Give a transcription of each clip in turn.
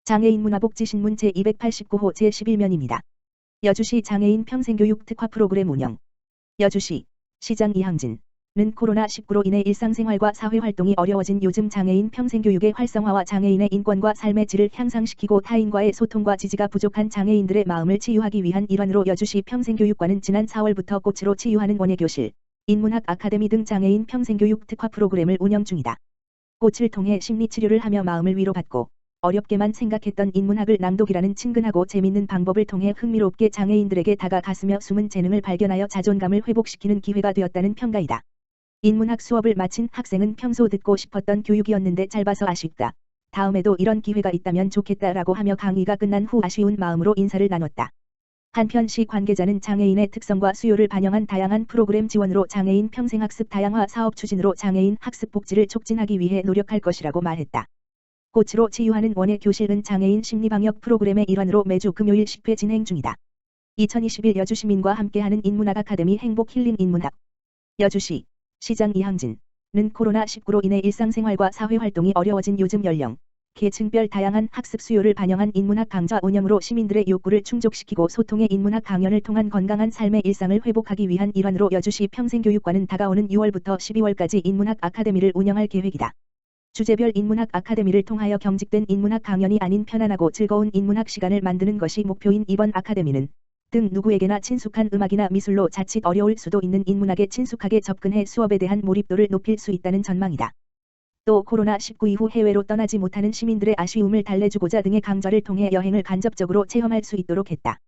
장애인 문화복지신문 제289호 제11면입니다. 여주시 장애인 평생교육 특화 프로그램 운영. 여주시 시장 이항진은 코로나19로 인해 일상생활과 사회활동이 어려워진 요즘 장애인 평생교육의 활성화와 장애인의 인권과 삶의 질을 향상시키고 타인과의 소통과 지지가 부족한 장애인들의 마음을 치유하기 위한 일환으로 여주시 평생교육과는 지난 4월부터 꽃으로 치유하는 원예교실, 인문학 아카데미 등 장애인 평생교육 특화 프로그램을 운영 중이다. 꽃을 통해 심리치료를 하며 마음을 위로받고 어렵게만 생각했던 인문학을 낭독이라는 친근하고 재밌는 방법을 통해 흥미롭게 장애인들에게 다가갔으며 숨은 재능을 발견하여 자존감을 회복시키는 기회가 되었다는 평가이다. 인문학 수업을 마친 학생은 평소 듣고 싶었던 교육이었는데 짧아서 아쉽다. 다음에도 이런 기회가 있다면 좋겠다라고 하며 강의가 끝난 후 아쉬운 마음으로 인사를 나눴다. 한편 시 관계자는 장애인의 특성과 수요를 반영한 다양한 프로그램 지원으로 장애인 평생학습 다양화 사업 추진으로 장애인 학습 복지를 촉진하기 위해 노력할 것이라고 말했다. 꽃으로 치유하는 원예교실은 장애인 심리방역 프로그램의 일환으로 매주 금요일 10회 진행 중이다. 2021 여주시민과 함께하는 인문학 아카데미 행복 힐링 인문학. 여주시 시장 이항진은 코로나19로 인해 일상생활과 사회활동이 어려워진 요즘 연령, 계층별 다양한 학습 수요를 반영한 인문학 강좌 운영으로 시민들의 욕구를 충족시키고 소통의 인문학 강연을 통한 건강한 삶의 일상을 회복하기 위한 일환으로 여주시 평생교육과는 다가오는 6월부터 12월까지 인문학 아카데미를 운영할 계획이다. 주제별 인문학 아카데미를 통하여 경직된 인문학 강연이 아닌 편안하고 즐거운 인문학 시간을 만드는 것이 목표인 이번 아카데미는 등 누구에게나 친숙한 음악이나 미술로 자칫 어려울 수도 있는 인문학에 친숙하게 접근해 수업에 대한 몰입도를 높일 수 있다는 전망이다. 또 코로나19 이후 해외로 떠나지 못하는 시민들의 아쉬움을 달래주고자 등의 강좌를 통해 여행을 간접적으로 체험할 수 있도록 했다.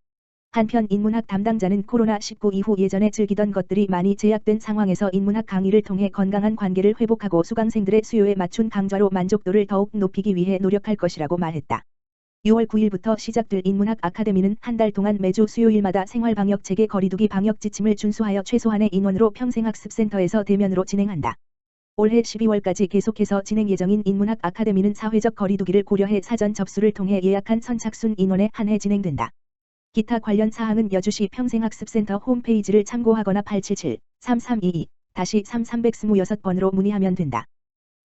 한편 인문학 담당자는 코로나19 이후 예전에 즐기던 것들이 많이 제약된 상황에서 인문학 강의를 통해 건강한 관계를 회복하고 수강생들의 수요에 맞춘 강좌로 만족도를 더욱 높이기 위해 노력할 것이라고 말했다. 6월 9일부터 시작될 인문학 아카데미는 한 달 동안 매주 수요일마다 생활방역 체계 거리두기 방역 지침을 준수하여 최소한의 인원으로 평생학습센터에서 대면으로 진행한다. 올해 12월까지 계속해서 진행 예정인 인문학 아카데미는 사회적 거리두기를 고려해 사전 접수를 통해 예약한 선착순 인원에 한해 진행된다. 기타 관련 사항은 여주시 평생학습센터 홈페이지를 참고하거나 877-3322-3326번으로 문의하면 된다.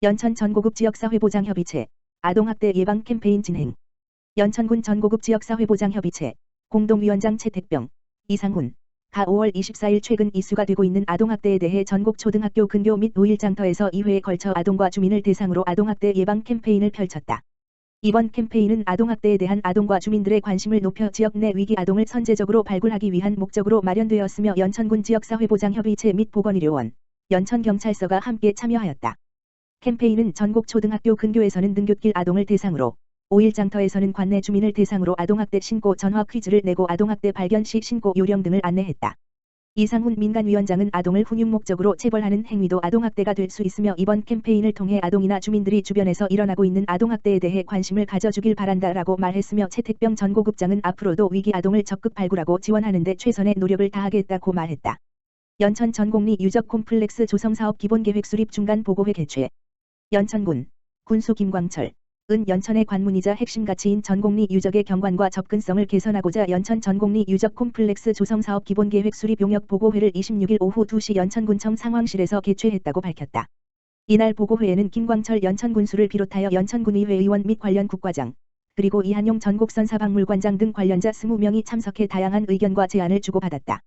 연천 전고급 지역사회보장협의체 아동학대 예방 캠페인 진행. 연천군 전고급 지역사회보장협의체 공동위원장 채택병 이상훈 가 5월 24일 최근 이슈가 되고 있는 아동학대에 대해 전국 초등학교 근교 및 노일장터에서 2회에 걸쳐 아동과 주민을 대상으로 아동학대 예방 캠페인을 펼쳤다. 이번 캠페인은 아동학대에 대한 아동과 주민들의 관심을 높여 지역 내 위기 아동을 선제적으로 발굴하기 위한 목적으로 마련되었으며 연천군 지역사회보장협의체 및 보건의료원, 연천경찰서가 함께 참여하였다. 캠페인은 전국 초등학교 근교에서는 등굣길 아동을 대상으로, 5일장터에서는 관내 주민을 대상으로 아동학대 신고 전화 퀴즈를 내고 아동학대 발견 시 신고 요령 등을 안내했다. 이상훈 민간위원장은 아동을 훈육 목적으로 체벌하는 행위도 아동학대가 될 수 있으며 이번 캠페인을 통해 아동이나 주민들이 주변에서 일어나고 있는 아동학대에 대해 관심을 가져주길 바란다라고 말했으며 채택병 전고급장은 앞으로도 위기 아동을 적극 발굴하고 지원하는 데 최선의 노력을 다하겠다고 말했다. 연천 전곡리 유적 콤플렉스 조성사업 기본계획 수립 중간 보고회 개최. 연천군 군수 김광철 은 연천의 관문이자 핵심 가치인 전곡리 유적의 경관과 접근성을 개선하고자 연천 전곡리 유적 콤플렉스 조성사업 기본계획 수립 용역 보고회를 26일 오후 2시 연천군청 상황실에서 개최했다고 밝혔다. 이날 보고회에는 김광철 연천군수를 비롯하여 연천군의회 의원 및 관련 국과장, 그리고 이한용 전곡선사박물관장 등 관련자 20명이 참석해 다양한 의견과 제안을 주고받았다.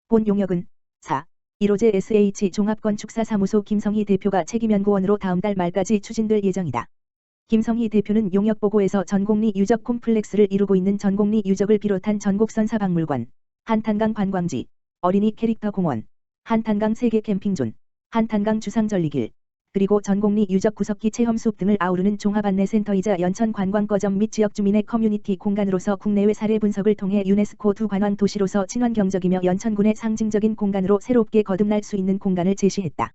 본 용역은 1호제 SH 종합건축사사무소 김성희 대표가 책임연구원으로 다음 달 말까지 추진될 예정이다. 김성희 대표는 용역보고에서 전곡리 유적 콤플렉스를 이루고 있는 전곡리 유적을 비롯한 전곡선사박물관, 한탄강 관광지, 어린이 캐릭터 공원, 한탄강 세계 캠핑존, 한탄강 주상절리길, 그리고 전곡리 유적 구석기 체험숲 등을 아우르는 종합안내센터이자 연천 관광거점 및 지역 주민의 커뮤니티 공간으로서 국내외 사례 분석을 통해 유네스코 두 관광 도시로서 친환경적이며 연천군의 상징적인 공간으로 새롭게 거듭날 수 있는 공간을 제시했다.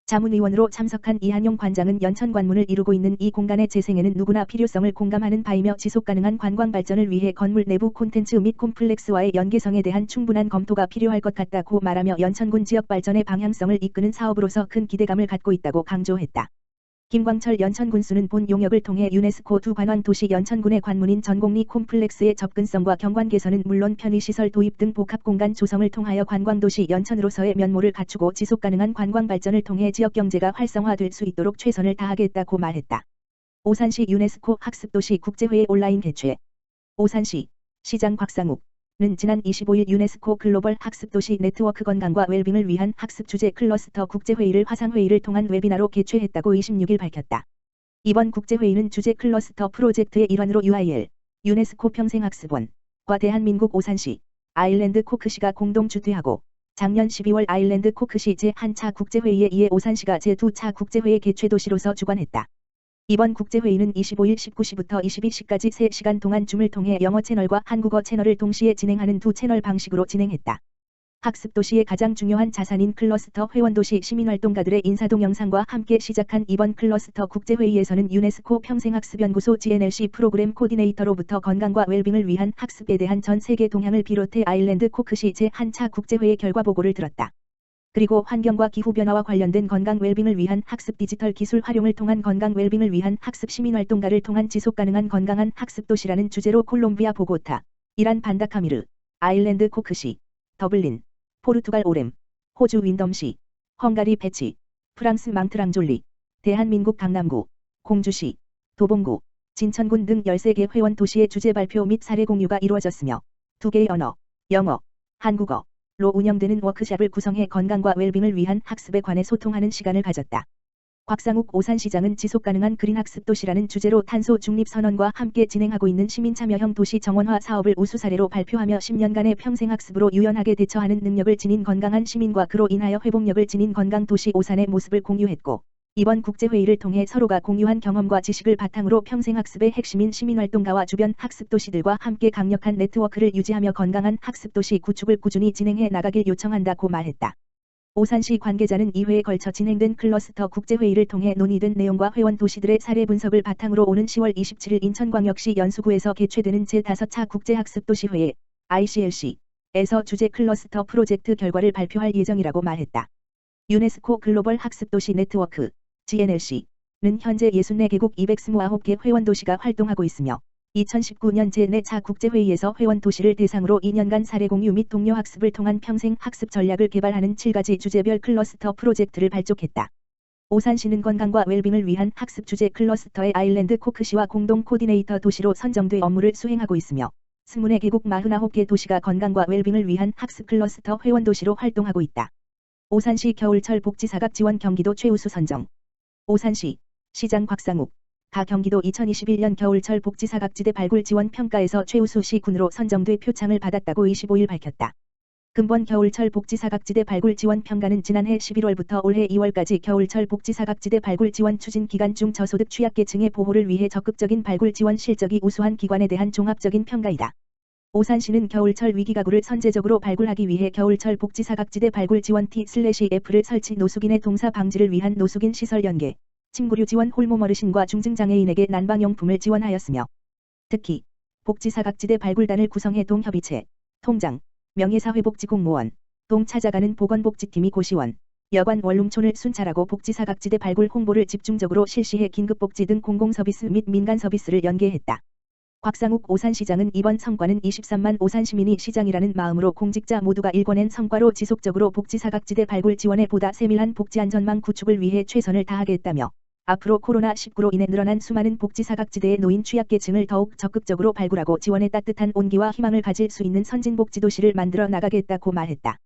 자문위원으로 참석한 이한용 관장은 연천 관문을 이루고 있는 이 공간의 재생에는 누구나 필요성을 공감하는 바이며 지속가능한 관광 발전을 위해 건물 내부 콘텐츠 및 콤플렉스와의 연계성에 대한 충분한 검토가 필요할 것 같다고 말하며 연천군 지역 발전의 방향성을 이끄는 사업으로서 큰 기대감을 갖고 있다고 강조했다. 김광철 연천군수는 본 용역을 통해 유네스코 두 관광 도시 연천군의 관문인 전곡리 콤플렉스의 접근성과 경관 개선은 물론 편의시설 도입 등 복합공간 조성을 통하여 관광도시 연천으로서의 면모를 갖추고 지속가능한 관광 발전을 통해 지역경제가 활성화될 수 있도록 최선을 다하겠다고 말했다. 오산시 유네스코 학습도시 국제회의 온라인 개최. 오산시 시장 곽상욱는 지난 25일 유네스코 글로벌 학습도시 네트워크 건강과 웰빙을 위한 학습 주제 클러스터 국제회의를 화상회의를 통한 웨비나로 개최했다고 26일 밝혔다. 이번 국제회의는 주제 클러스터 프로젝트의 일환으로 UIL, 유네스코 평생학습원과 대한민국 오산시, 아일랜드 코크시가 공동 주최하고 작년 12월 아일랜드 코크시 제1차 국제회의에 이에 오산시가 제2차 국제회의 개최도시로서 주관했다. 이번 국제회의는 25일 19시부터 22시까지 3시간 동안 줌을 통해 영어 채널과 한국어 채널을 동시에 진행하는 두 채널 방식으로 진행했다. 학습도시의 가장 중요한 자산인 클러스터 회원도시 시민활동가들의 인사동영상과 함께 시작한 이번 클러스터 국제회의에서는 유네스코 평생학습연구소 GNLC 프로그램 코디네이터로부터 건강과 웰빙을 위한 학습에 대한 전 세계 동향을 비롯해 아일랜드 코크시 제1차 국제회의 결과 보고를 들었다. 그리고 환경과 기후변화와 관련된 건강 웰빙을 위한 학습 디지털 기술 활용을 통한 건강 웰빙을 위한 학습 시민활동가를 통한 지속가능한 건강한 학습도시라는 주제로 콜롬비아 보고타, 이란 반다카미르, 아일랜드 코크시, 더블린, 포르투갈 오렘, 호주 윈덤시, 헝가리 베치, 프랑스 망트랑졸리, 대한민국 강남구, 공주시, 도봉구, 진천군 등 13개 회원 도시의 주제 발표 및 사례 공유가 이루어졌으며 2개의 언어, 영어, 한국어, 로 운영되는 워크샵을 구성해 건강과 웰빙을 위한 학습에 관해 소통하는 시간을 가졌다. 곽상욱 오산시장은 지속가능한 그린학습 도시라는 주제로 탄소 중립 선언과 함께 진행하고 있는 시민참여형 도시 정원화 사업을 우수 사례로 발표하며 10년간의 평생학습으로 유연하게 대처하는 능력을 지닌 건강한 시민과 그로 인하여 회복력을 지닌 건강 도시 오산의 모습을 공유했고, 이번 국제회의를 통해 서로가 공유한 경험과 지식을 바탕으로 평생학습의 핵심인 시민활동가와 주변 학습도시들과 함께 강력한 네트워크를 유지하며 건강한 학습도시 구축을 꾸준히 진행해 나가길 요청한다고 말했다. 오산시 관계자는 2회에 걸쳐 진행된 클러스터 국제회의를 통해 논의된 내용과 회원 도시들의 사례 분석을 바탕으로 오는 10월 27일 인천광역시 연수구에서 개최되는 제5차 국제학습도시회의 ICLC에서 주제 클러스터 프로젝트 결과를 발표할 예정이라고 말했다. 유네스코 글로벌 학습도시 네트워크 GNLC는 현재 64개국 229개 회원도시가 활동하고 있으며 2019년 제4차 국제회의에서 회원도시를 대상으로 2년간 사례 공유 및 동료 학습을 통한 평생 학습 전략을 개발하는 7가지 주제별 클러스터 프로젝트를 발족했다. 오산시는 건강과 웰빙을 위한 학습 주제 클러스터의 아일랜드 코크시와 공동 코디네이터 도시로 선정돼 업무를 수행하고 있으며 24개국 49개 도시가 건강과 웰빙을 위한 학습 클러스터 회원도시로 활동하고 있다. 오산시 겨울철 복지사각 지원 경기도 최우수 선정. 오산시 시장 곽상욱 가 경기도 2021년 겨울철 복지사각지대 발굴 지원 평가에서 최우수 시군으로 선정돼 표창을 받았다고 25일 밝혔다. 근본 겨울철 복지사각지대 발굴 지원 평가는 지난해 11월부터 올해 2월까지 겨울철 복지사각지대 발굴 지원 추진 기간 중 저소득 취약계층의 보호를 위해 적극적인 발굴 지원 실적이 우수한 기관에 대한 종합적인 평가이다. 오산시는 겨울철 위기가구를 선제적으로 발굴하기 위해 겨울철 복지사각지대 발굴 지원 T/F를 설치, 노숙인의 동사 방지를 위한 노숙인 시설 연계, 침구류 지원, 홀몸 어르신과 중증장애인에게 난방용품을 지원하였으며 특히 복지사각지대 발굴단을 구성해 동협의체, 통장, 명예사회복지공무원, 동 찾아가는 보건복지팀이 고시원, 여관 원룸촌을 순찰하고 복지사각지대 발굴 홍보를 집중적으로 실시해 긴급복지 등 공공서비스 및 민간서비스를 연계했다. 곽상욱 오산시장은 이번 성과는 23만 오산 시민이 시장이라는 마음으로 공직자 모두가 일궈낸 성과로 지속적으로 복지사각지대 발굴 지원에 보다 세밀한 복지안전망 구축을 위해 최선을 다하겠다며 앞으로 코로나19로 인해 늘어난 수많은 복지사각지대에 놓인 취약계층을 더욱 적극적으로 발굴하고 지원에 따뜻한 온기와 희망을 가질 수 있는 선진복지도시를 만들어 나가겠다고 말했다.